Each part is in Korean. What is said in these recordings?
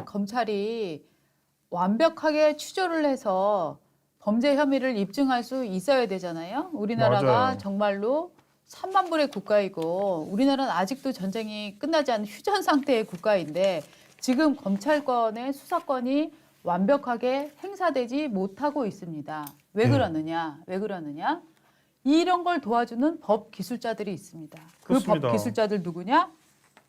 검찰이 완벽하게 추적을 해서 범죄 혐의를 입증할 수 있어야 되잖아요. 우리나라가 맞아요. 정말로 3만 불의 국가이고 우리나라는 아직도 전쟁이 끝나지 않은 휴전 상태의 국가인데 지금 검찰권의 수사권이 완벽하게 행사되지 못하고 있습니다. 왜 그러느냐? 왜 그러느냐? 이런 걸 도와주는 법 기술자들이 있습니다. 그 그렇습니다. 법 기술자들 누구냐?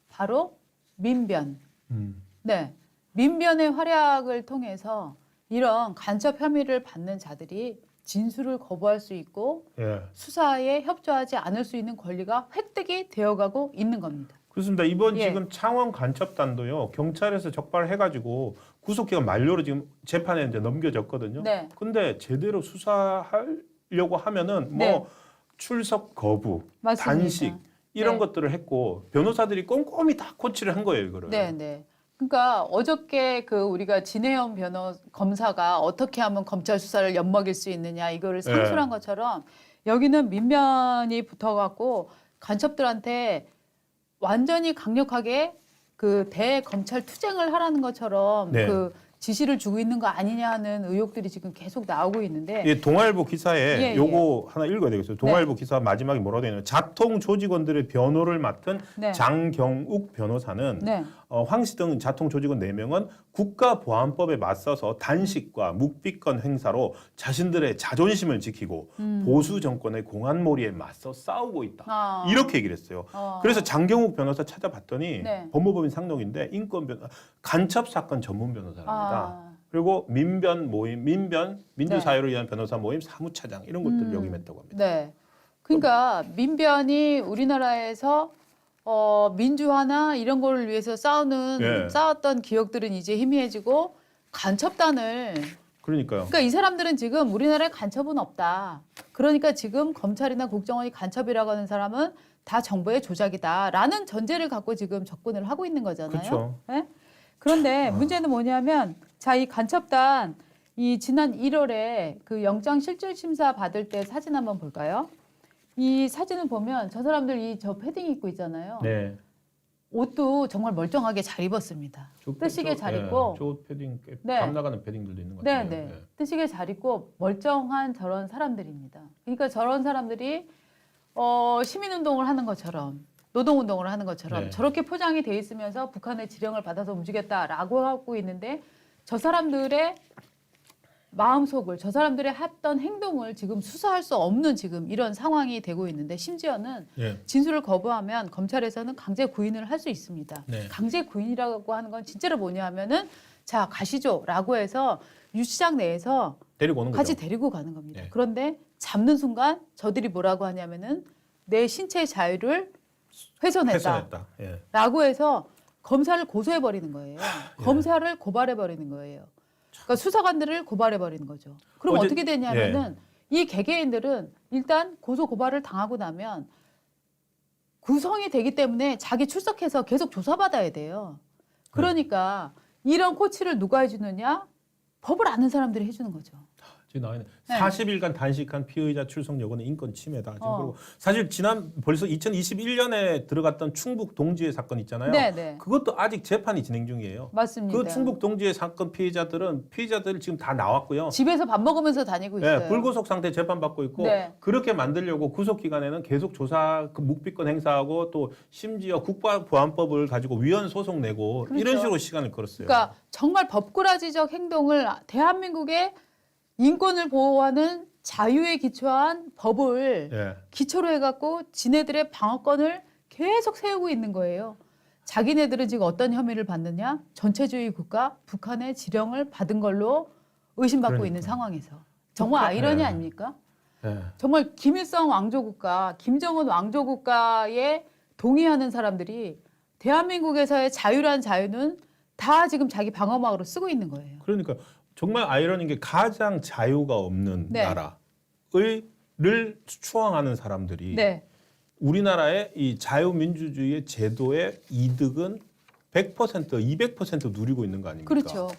바로 민변. 음. 네. 민변의 활약을 통해서 이런 간첩 혐의를 받는 자들이 진술을 거부할 수 있고 예. 수사에 협조하지 않을 수 있는 권리가 획득이 되어가고 있는 겁니다. 그렇습니다. 이번 예. 지금 창원 간첩단도요 경찰에서 적발해가지고 구속기간 만료로 지금 재판에 이제 넘겨졌거든요. 네. 근데 제대로 수사하려고 하면은 뭐 네. 출석 거부, 맞습니다. 단식 이런 네. 것들을 했고 변호사들이 꼼꼼히 다 코치를 한 거예요, 이거를. 네, 네. 그러니까 어저께 그 우리가 진혜영 검사가 어떻게 하면 검찰 수사를 엿먹일 수 있느냐 이거를 상술한 것처럼 여기는 민변이 붙어갖고 간첩들한테 완전히 강력하게 그 대검찰 투쟁을 하라는 것처럼 네. 그 지시를 주고 있는 거 아니냐 하는 의혹들이 지금 계속 나오고 있는데 예, 동아일보 기사에 예, 요거 하나 읽어야 되겠어요. 동아일보 기사 마지막에 뭐라고 되어 있냐면 자통 조직원들의 변호를 맡은 네. 장경욱 변호사는 네. 황씨 등 자통 조직원 4명은 국가보안법에 맞서서 단식과 묵비권 행사로 자신들의 자존심을 지키고 보수 정권의 공안몰이에 맞서 싸우고 있다. 아. 이렇게 얘기를 했어요. 그래서 장경욱 변호사 찾아봤더니 네. 법무법인 상록인데 인권 변호 간첩 사건 전문 변호사랍니다. 아. 그리고 민변 모임, 민주사회를 위한 변호사 모임 사무차장 이런 것들을 역임했다고 합니다. 네. 그러니까 민변이 우리나라에서 민주화나 이런 거를 위해서 싸웠던 기억들은 이제 희미해지고 간첩단을 그러니까요. 그러니까 이 사람들은 지금 우리나라에 간첩은 없다. 그러니까 지금 검찰이나 국정원이 간첩이라고 하는 사람은 다 정부의 조작이다라는 전제를 갖고 지금 접근을 하고 있는 거잖아요. 그렇죠. 네? 그런데 문제는 뭐냐면 자, 이 간첩단 이 지난 1월에 그 영장 실질 심사 받을 때 사진 한번 볼까요? 이 사진을 보면 저 사람들 저 패딩 입고 있잖아요. 네. 옷도 정말 멀쩡하게 잘 입었습니다. 뜨시게 잘 입고. 저 패딩, 네. 감 나가는 패딩들도 있는 것 네, 같아요. 네. 뜨시게 잘 입고 멀쩡한 저런 사람들입니다. 그러니까 저런 사람들이 시민운동을 하는 것처럼 노동운동을 하는 것처럼 네. 저렇게 포장이 돼 있으면서 북한의 지령을 받아서 움직였다라고 하고 있는데 저 사람들의 마음속을 저 사람들의 했던 행동을 지금 수사할 수 없는 지금 이런 상황이 되고 있는데 심지어는 예. 진술을 거부하면 검찰에서는 강제 구인을 할 수 있습니다. 네. 강제 구인이라고 하는 건 진짜로 뭐냐 하면은 자 가시죠라고 해서 유치장 내에서 데리고 오는 같이 거죠. 데리고 가는 겁니다. 네. 그런데 잡는 순간 저들이 뭐라고 하냐면은 내 신체의 자유를 훼손했다. 예. 라고 해서 검사를 고소해 버리는 거예요. 검사를 고발해 버리는 거예요. 그러니까 수사관들을 고발해 버리는 거죠. 그럼 어떻게 되냐면은 이 개개인들은 일단 고소 고발을 당하고 나면 구성이 되기 때문에 자기 출석해서 계속 조사받아야 돼요. 그러니까 이런 코치를 누가 해주느냐? 법을 아는 사람들이 해주는 거죠. 지금 나와 있는 네. 40일간 단식한 피의자 출석 여부는 인권 침해다. 지금 그리고 사실 벌써 2021년에 들어갔던 충북 동지회 사건 있잖아요. 네, 네. 그것도 아직 재판이 진행 중이에요. 맞습니다. 그 충북 동지회 사건 피의자들 지금 다 나왔고요. 집에서 밥 먹으면서 다니고 있어요. 네, 불구속 상태 재판받고 있고 네. 그렇게 만들려고 구속 기간에는 계속 조사 묵비권 행사하고 또 심지어 국가보안법을 가지고 위헌 소송 내고 그렇죠. 이런 식으로 시간을 끌었어요. 그러니까 정말 법꾸라지적 행동을 대한민국의 인권을 보호하는 자유에 기초한 법을 예. 기초로 해갖고 지네들의 방어권을 계속 세우고 있는 거예요. 자기네들은 지금 어떤 혐의를 받느냐? 전체주의 국가 북한의 지령을 받은 걸로 의심받고 있는 상황에서. 정말 아이러니 아닙니까? 예. 정말 김일성 왕조국가, 김정은 왕조국가에 동의하는 사람들이 대한민국에서의 자유란 자유는 다 지금 자기 방어막으로 쓰고 있는 거예요. 그러니까 정말 아이러니인 게 가장 자유가 없는 네. 나라를 추앙하는 사람들이 네. 우리나라의 이 자유민주주의 제도의 이득은 100%, 200% 누리고 있는 거 아닙니까? 그렇죠.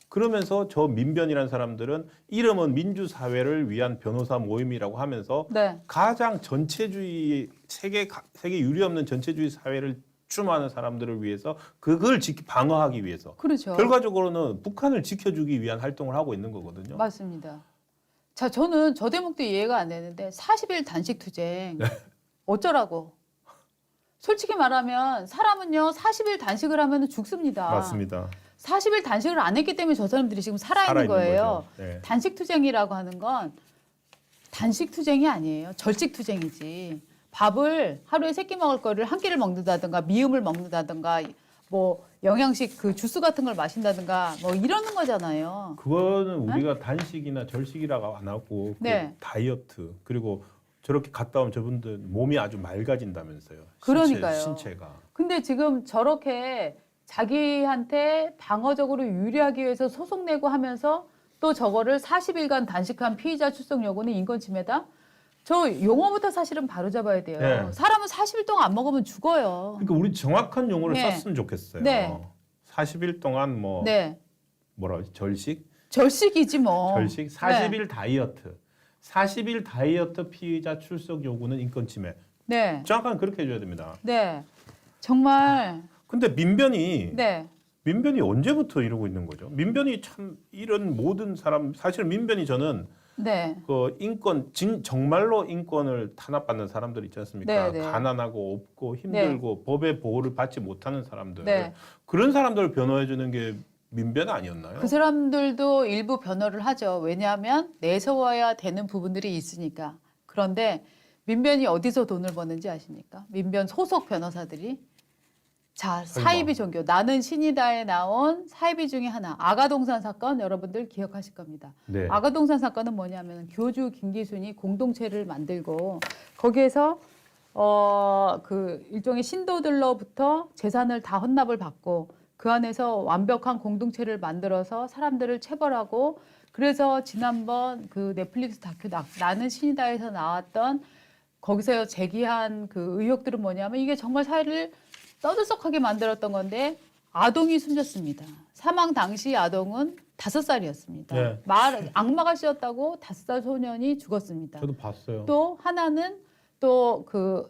그러면서 저 민변이라는 사람들은 이름은 민주사회를 위한 변호사 모임이라고 하면서 네. 가장 전체주의 세계 유리 없는 전체주의 사회를 주춤하는 사람들을 위해서 그걸 방어하기 위해서 그렇죠. 결과적으로는 북한을 지켜주기 위한 활동을 하고 있는 거거든요. 맞습니다. 자, 저는 저 대목도 이해가 안 되는데 40일 단식 투쟁 어쩌라고? 솔직히 말하면 사람은요 40일 단식을 하면 죽습니다. 맞습니다. 40일 단식을 안 했기 때문에 저 사람들이 지금 살아있는 거예요. 네. 단식 투쟁이라고 하는 건 단식 투쟁이 아니에요. 절식 투쟁이지. 밥을 하루에 3끼 먹을 거를 한 끼를 먹는다든가 미음을 먹는다든가 뭐 영양식 그 주스 같은 걸 마신다든가 뭐 이러는 거잖아요. 그거는 우리가 단식이나 절식이라고 안 하고 네. 그 다이어트 그리고 저렇게 갔다 오면 저분들 몸이 아주 맑아진다면서요. 그러니까요. 신체가. 근데 지금 저렇게 자기한테 방어적으로 유리하기 위해서 소송 내고 하면서 또 저거를 40일간 단식한 피의자 출석 여부는 인권 침해다? 저 용어부터 사실은 바로 잡아야 돼요. 네. 사람은 40일 동안 안 먹으면 죽어요. 그러니까 우리 정확한 용어를 네. 썼으면 좋겠어요. 네. 40일 동안 뭐 네. 뭐라 그러지? 절식? 절식이지 뭐. 절식? 40일 다이어트. 40일 다이어트 피의자 출석 요구는 인권 침해. 네. 정확하게 그렇게 해줘야 됩니다. 네. 정말. 근데 민변이 네. 언제부터 이러고 있는 거죠? 민변이 참 이런 모든 사람 사실 민변이 저는 네. 그 인권 정말로 인권을 탄압받는 사람들 있지 않습니까? 네, 네. 가난하고 없고 힘들고 법의 보호를 받지 못하는 사람들 네. 그런 사람들을 변호해 주는 게 민변 아니었나요? 그 사람들도 일부 변호를 하죠. 왜냐하면 내세워야 되는 부분들이 있으니까. 그런데 민변이 어디서 돈을 버는지 아십니까? 민변 소속 변호사들이. 자, 설마. 사이비 종교. 나는 신이다에 나온 사이비 중에 하나. 아가동산 사건 여러분들 기억하실 겁니다. 네. 아가동산 사건은 뭐냐면 교주 김기순이 공동체를 만들고 거기에서 그 일종의 신도들로부터 재산을 다 헌납을 받고 그 안에서 완벽한 공동체를 만들어서 사람들을 체벌하고 그래서 지난번 그 넷플릭스 다큐 나는 신이다에서 나왔던 거기서 제기한 그 의혹들은 뭐냐면 이게 정말 사회를 떠들썩하게 만들었던 건데 아동이 숨졌습니다. 사망 당시 아동은 5살이었습니다. 네. 악마가 씌었다고 5살 소년이 죽었습니다. 저도 봤어요. 또 하나는 또 그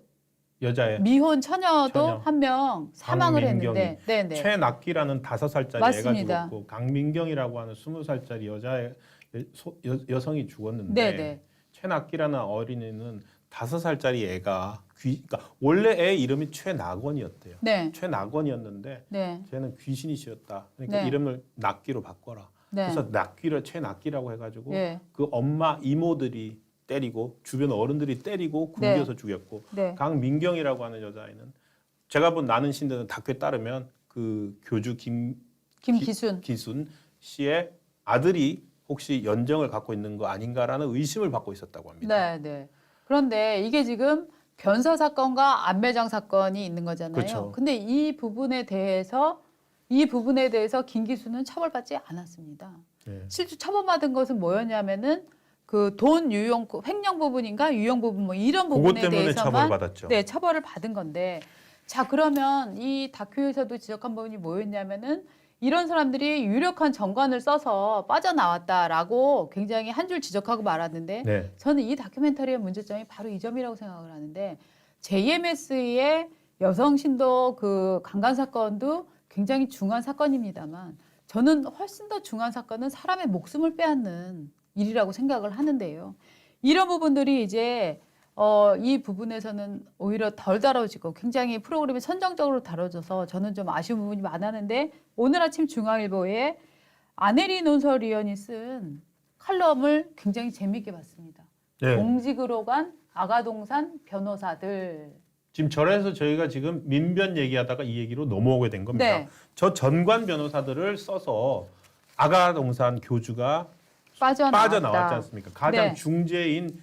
여자의 미혼 처녀도 처녀. 한 명 사망을 강민경이. 했는데, 네네. 최낙기라는 5살짜리 애가 맞습니다. 죽었고 강민경이라고 하는 20살짜리 여자의 여성이 죽었는데 네네. 최낙기라는 어린이는 5살짜리 애가 그러니까 원래 애 이름이 최낙원이었대요. 네. 최낙원이었는데 네. 쟤는 귀신이 씌었다. 그러니까 네. 이름을 낙기로 바꿔라. 네. 그래서 낙기를 최낙기라고 해가지고 네. 그 엄마 이모들이 때리고 주변 어른들이 때리고 굶겨서 죽였고 네. 강민경이라고 하는 여자아이는 제가 본 나는 신대는 다큐에 따르면 그 교주 김기순. 기순 씨의 아들이 혹시 연정을 갖고 있는 거 아닌가라는 의심을 받고 있었다고 합니다. 네, 네. 그런데 이게 지금 변사 사건과 안매장 사건이 있는 거잖아요. 그렇죠. 근데 이 부분에 대해서 김기수는 처벌받지 않았습니다. 네. 실제 처벌받은 것은 뭐였냐면은 그 돈 유용 횡령 부분인가 유용 부분 뭐 이런 그것 부분에 때문에 대해서만 처벌받았죠. 네, 처벌을 받은 건데 자, 그러면 이 다큐에서도 지적한 부분이 뭐였냐면은 이런 사람들이 유력한 정관을 써서 빠져나왔다라고 굉장히 한 줄 지적하고 말았는데 네. 저는 이 다큐멘터리의 문제점이 바로 이 점이라고 생각을 하는데 JMS의 여성 신도 그 강간 사건도 굉장히 중요한 사건입니다만 저는 훨씬 더 중요한 사건은 사람의 목숨을 빼앗는 일이라고 생각을 하는데요. 이런 부분들이 이제 이 부분에서는 오히려 덜 다뤄지고 굉장히 프로그램이 선정적으로 다뤄져서 저는 좀 아쉬운 부분이 많았는데 오늘 아침 중앙일보에 아내리 논설위원이 쓴 칼럼을 굉장히 재미있게 봤습니다. 네. 공직으로 간 아가동산 변호사들. 지금 절에서 저희가 지금 민변 얘기하다가 이 얘기로 넘어오게 된 겁니다. 네. 저 전관 변호사들을 써서 아가동산 교주가 빠져나왔지 않습니까? 가장 네. 중죄인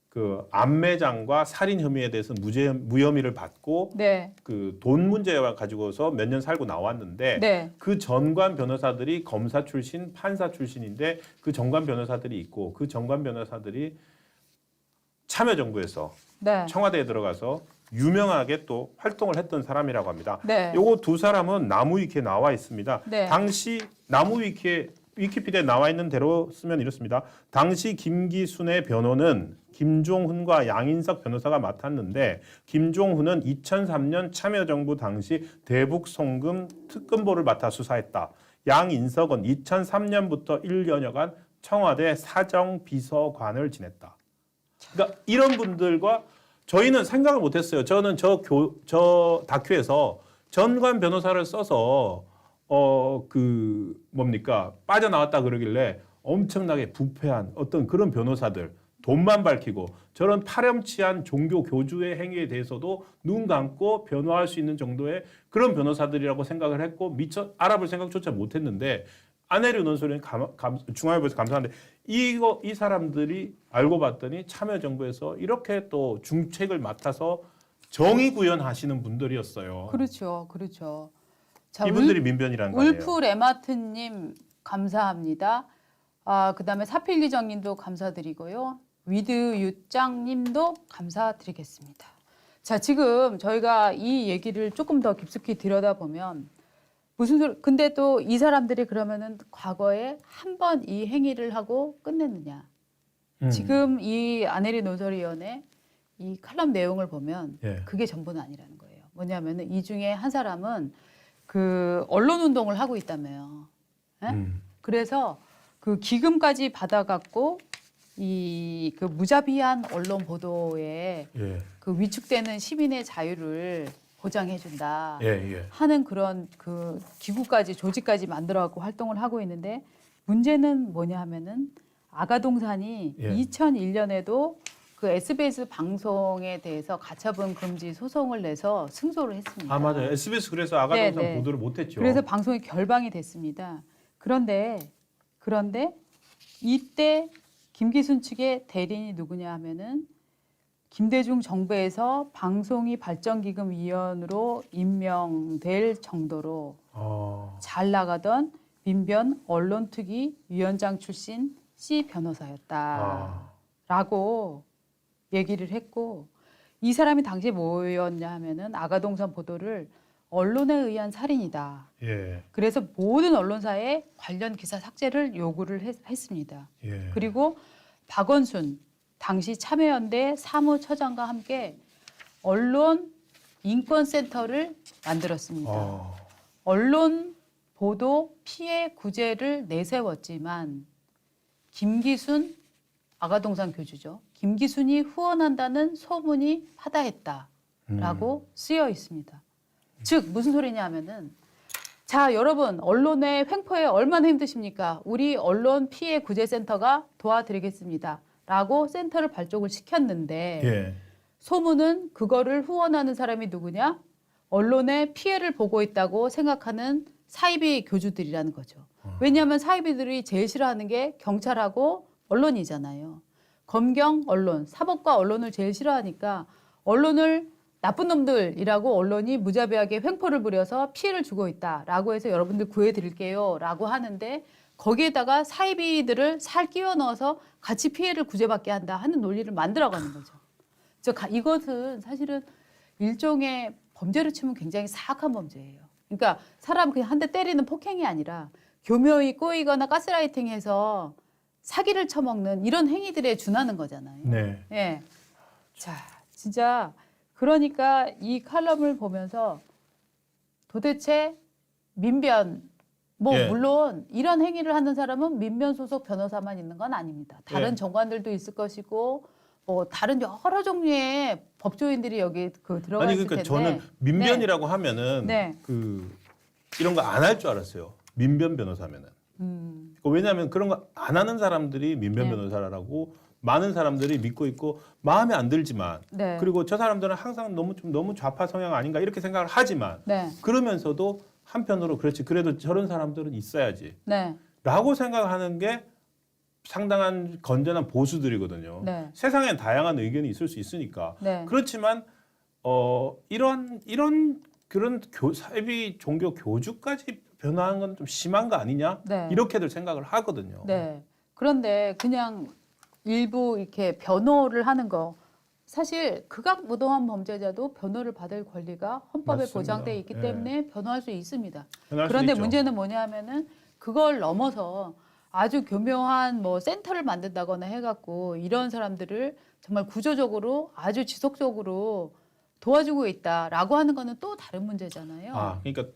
그 암매장과 살인 혐의에 대해서 무혐의를 받고 네. 그 돈 문제와 가지고서 몇 년 살고 나왔는데 네. 그 전관 변호사들이 검사 출신, 판사 출신인데 그 전관 변호사들이 있고 그 전관 변호사들이 참여정부에서 네. 청와대에 들어가서 유명하게 또 활동을 했던 사람이라고 합니다. 네. 요거 두 사람은 나무위키에 나와 있습니다. 네. 당시 나무위키에 위키피디아에 나와 있는 대로 쓰면 이렇습니다. 당시 김기순의 변호는 김종훈과 양인석 변호사가 맡았는데 김종훈은 2003년 참여정부 당시 대북 송금 특검보를 맡아 수사했다. 양인석은 2003년부터 1년여간 청와대 사정비서관을 지냈다. 그러니까 이런 분들과 저희는 생각을 못했어요. 저는 저 다큐에서 전관 변호사를 써서 빠져나왔다 그러길래 엄청나게 부패한 어떤 그런 변호사들 돈만 밝히고 저런 파렴치한 종교 교주의 행위에 대해서도 눈 감고 변호할 수 있는 정도의 그런 변호사들이라고 생각을 했고 미처 알아볼 생각조차 못했는데 안혜류 논설위원 중앙일보에서 감사한데 이 사람들이 알고 봤더니 참여정부에서 이렇게 또 중책을 맡아서 정의 구현하시는 분들이었어요. 그렇죠, 그렇죠. 자, 이분들이 민변이라는 거 아니에요? 울프 레마트님 감사합니다. 그다음에 사필리정님도 감사드리고요. 위드 유짱님도 감사드리겠습니다. 자, 지금 저희가 이 얘기를 조금 더 깊숙이 들여다보면 근데 또 이 사람들이 그러면은 과거에 한 번 이 행위를 하고 끝냈느냐? 지금 이 안혜리 논설위원의 이 칼럼 내용을 보면 그게 전부는 아니라는 거예요. 뭐냐면은 이 중에 한 사람은 그 언론 운동을 하고 있다며요. 그래서 그 기금까지 받아갖고 이 그 무자비한 언론 보도에 그 위축되는 시민의 자유를 보장해준다 하는 그런 그 기구까지 조직까지 만들어갖고 활동을 하고 있는데 문제는 뭐냐 하면은 아가동산이 2001년에도 그 SBS 방송에 대해서 가처분 금지 소송을 내서 승소를 했습니다. 맞아요. SBS 그래서 아가동산 보도를 못했죠. 그래서 방송이 결방이 됐습니다. 그런데 이때 김기순 측의 대리인이 누구냐 하면은 김대중 정부에서 방송이 발전기금위원으로 임명될 정도로 잘 나가던 민변 언론특위 위원장 출신 C 변호사였다라고 얘기를 했고 이 사람이 당시에 뭐였냐 하면은 아가동산 보도를 언론에 의한 살인이다. 그래서 모든 언론사에 관련 기사 삭제를 요구를 했습니다. 그리고 박원순 당시 참여연대 사무처장과 함께 언론 인권센터를 만들었습니다. 언론 보도 피해 구제를 내세웠지만 김기순 아가동산 교주죠. 김기순이 후원한다는 소문이 파다했다라고 쓰여 있습니다. 즉 무슨 소리냐 하면은 자 여러분 언론의 횡포에 얼마나 힘드십니까? 우리 언론 피해 구제센터가 도와드리겠습니다. 라고 센터를 발족을 시켰는데 소문은 그거를 후원하는 사람이 누구냐? 언론의 피해를 보고 있다고 생각하는 사이비 교주들이라는 거죠. 왜냐하면 사이비들이 제일 싫어하는 게 경찰하고 언론이잖아요. 검경, 언론, 사법과 언론을 제일 싫어하니까 언론을 나쁜 놈들이라고 언론이 무자비하게 횡포를 부려서 피해를 주고 있다라고 해서 여러분들 구해드릴게요 라고 하는데 거기에다가 사이비들을 살 끼워 넣어서 같이 피해를 구제받게 한다 하는 논리를 만들어가는 거죠. 이것은 사실은 일종의 범죄로 치면 굉장히 사악한 범죄예요. 그러니까 사람 그냥 한 대 때리는 폭행이 아니라 교묘히 꼬이거나 가스라이팅해서 사기를 쳐먹는 이런 행위들에 준하는 거잖아요. 자, 진짜 그러니까 이 칼럼을 보면서 도대체 민변 물론 이런 행위를 하는 사람은 민변 소속 변호사만 있는 건 아닙니다. 다른 정관들도 있을 것이고 다른 여러 종류의 법조인들이 여기 들어가 있을 텐데. 저는 민변이라고 하면은 이런 거 안 할 줄 알았어요. 민변 변호사면은. 왜냐하면 그런 거 안 하는 사람들이 민변 변호사라고 많은 사람들이 믿고 있고 마음에 안 들지만 그리고 저 사람들은 항상 너무 좌파 성향 아닌가 이렇게 생각을 하지만 그러면서도 한편으로 그렇지 그래도 저런 사람들은 있어야지 라고 생각하는 게 상당한 건전한 보수들이거든요. 세상엔 다양한 의견이 있을 수 있으니까 그렇지만 이런 그런 사이비 종교 교주까지 변화한 건 좀 심한 거 아니냐 이렇게들 생각을 하거든요. 그런데 그냥 일부 이렇게 변호를 하는 거 사실 극악무도한 범죄자도 변호를 받을 권리가 헌법에 맞습니다. 보장돼 있기 때문에 변호할 수 있습니다. 변호할 수 그런데 있죠. 문제는 뭐냐 하면은 그걸 넘어서 아주 교묘한 뭐 센터를 만든다거나 해갖고 이런 사람들을 정말 구조적으로 아주 지속적으로 도와주고 있다라고 하는 거는 또 다른 문제잖아요. 아, 그러니까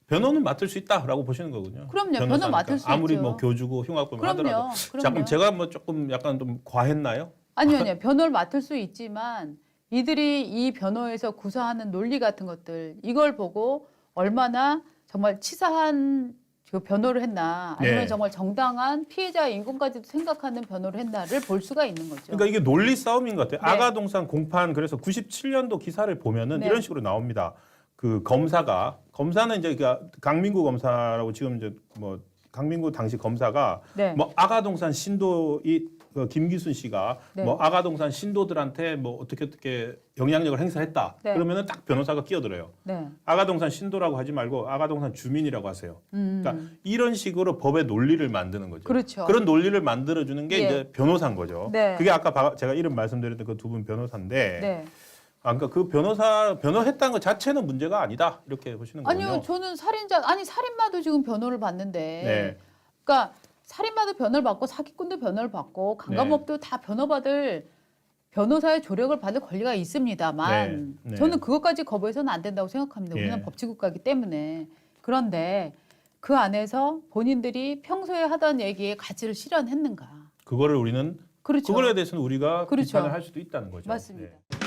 변호는 맡을 수 있다라고 보시는 거군요. 그럼요. 변호 변호사니까. 맡을 수 아무리 있죠. 뭐 교주고 흉악범 그럼요. 하더라도. 자, 그럼 그럼요. 제가 뭐 조금 약간 좀 과했나요? 아니요. 변호를 맡을 수 있지만 이들이 이 변호에서 구사하는 논리 같은 것들 이걸 보고 얼마나 정말 치사한 그 변호를 했나 아니면 네. 정말 정당한 피해자의 인권까지도 생각하는 변호를 했나를 볼 수가 있는 거죠. 그러니까 이게 논리 싸움인 것 같아요. 네. 아가동산 공판 그래서 97년도 기사를 보면은 네. 이런 식으로 나옵니다. 그 검사는 이제 그 강민구 검사라고 지금 이제 뭐 강민구 당시 검사가 네. 뭐 아가동산 신도이 그 김기순 씨가 네. 뭐 아가동산 신도들한테 뭐 어떻게 영향력을 행사했다. 네. 그러면은 딱 변호사가 끼어들어요. 네. 아가동산 신도라고 하지 말고 아가동산 주민이라고 하세요. 그러니까 음. 이런 식으로 법의 논리를 만드는 거죠. 그렇죠. 그런 논리를 만들어주는 게 예. 이제 변호사인 거죠. 네. 그게 아까 제가 이름 말씀드렸던 그 두 분 변호사인데, 네. 그러니까 그 변호했다는 것 자체는 문제가 아니다 이렇게 보시는 거군요. 아니요. 저는 살인마도 지금 변호를 받는데 네. 그러니까 살인마도 변호를 받고 사기꾼도 변호를 받고 강간법도 다 변호받을 변호사의 조력을 받을 권리가 있습니다만 네, 네. 저는 그것까지 거부해서는 안 된다고 생각합니다. 우리는 예. 법치국가이기 때문에. 그런데 그 안에서 본인들이 평소에 하던 얘기의 가치를 실현했는가. 그거를 우리는 그렇죠. 그거에 대해서는 우리가 그렇죠. 비판을 할 수도 있다는 거죠. 맞습니다. 네.